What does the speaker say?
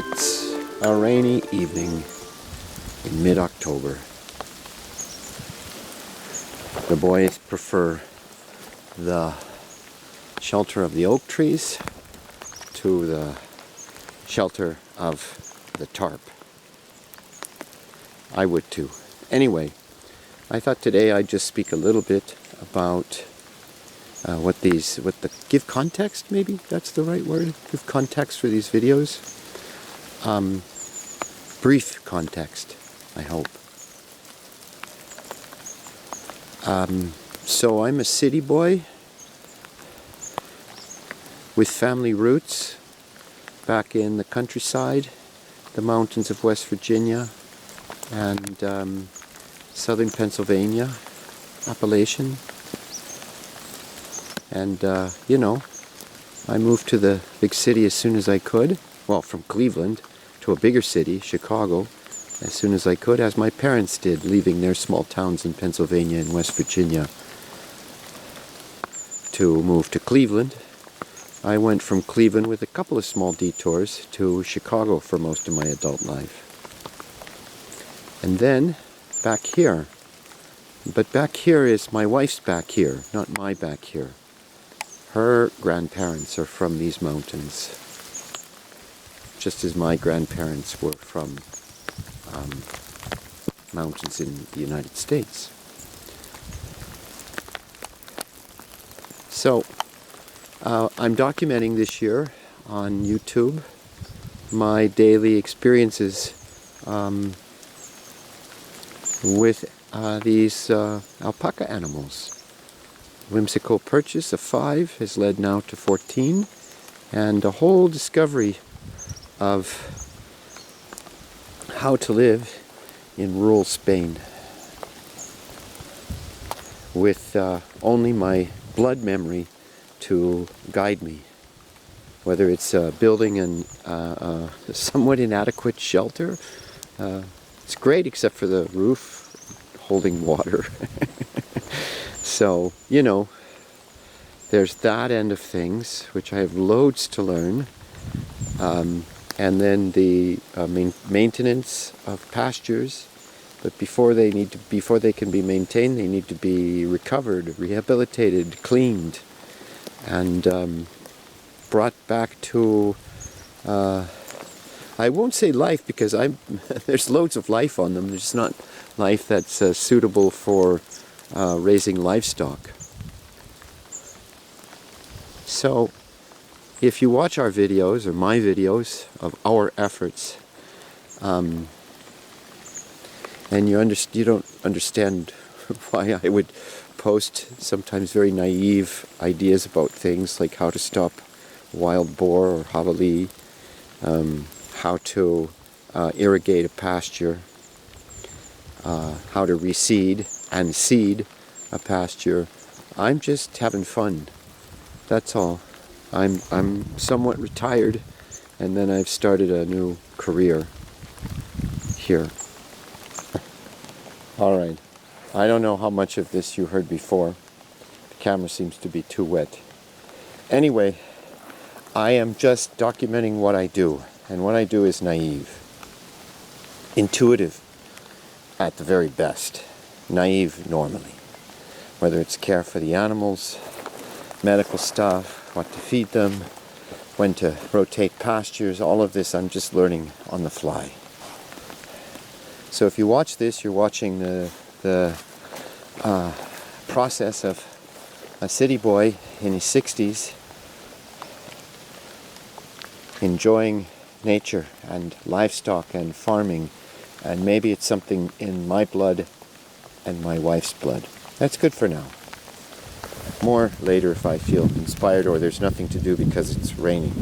It's a rainy evening in mid-October. The boys prefer the shelter of the oak trees to the shelter of the tarp. I would too. Anyway, I thought today I'd just speak a little bit about give context, maybe that's the right word, give context for these videos. Brief context, I hope. So I'm a city boy with family roots back in the countryside, the mountains of West Virginia and southern Pennsylvania, Appalachian. And, I moved to the big city as soon as I could. Well, from Cleveland to a bigger city, Chicago, as soon as I could, as my parents did, leaving their small towns in Pennsylvania and West Virginia to move to Cleveland. I went from Cleveland with a couple of small detours to Chicago for most of my adult life. And then back here. But back here is my wife's back here, not my back here. Her grandparents are from these mountains, just as my grandparents were from mountains in the United States. So, I'm documenting this year on YouTube my daily experiences with these alpaca animals. Whimsical purchase of 5 has led now to 14, and a whole discovery of how to live in rural Spain with only my blood memory to guide me. Whether it's building a somewhat inadequate shelter, it's great except for the roof holding water. So, there's that end of things, which I have loads to learn. And then the maintenance of pastures. But before they can be maintained, they need to be recovered, rehabilitated, cleaned, and brought back to, I won't say life, because there's loads of life on them. There's not life that's suitable for raising livestock. So, if you watch our videos, or my videos, of our efforts, and you don't understand why I would post sometimes very naive ideas about things like how to stop wild boar or javali, how to irrigate a pasture, how to reseed and seed a pasture. I'm just having fun. That's all. I'm somewhat retired, and then I've started a new career here. Alright. I don't know how much of this you heard before. The camera seems to be too wet. Anyway, I am just documenting what I do, and what I do is naive. Intuitive at the very best. Naive normally. Whether it's care for the animals, medical stuff, what to feed them, when to rotate pastures, all of this I'm just learning on the fly. So if you watch this, you're watching the process of a city boy in his 60s enjoying nature and livestock and farming, and maybe it's something in my blood and my wife's blood. That's good for now. More later if I feel inspired or there's nothing to do because it's raining.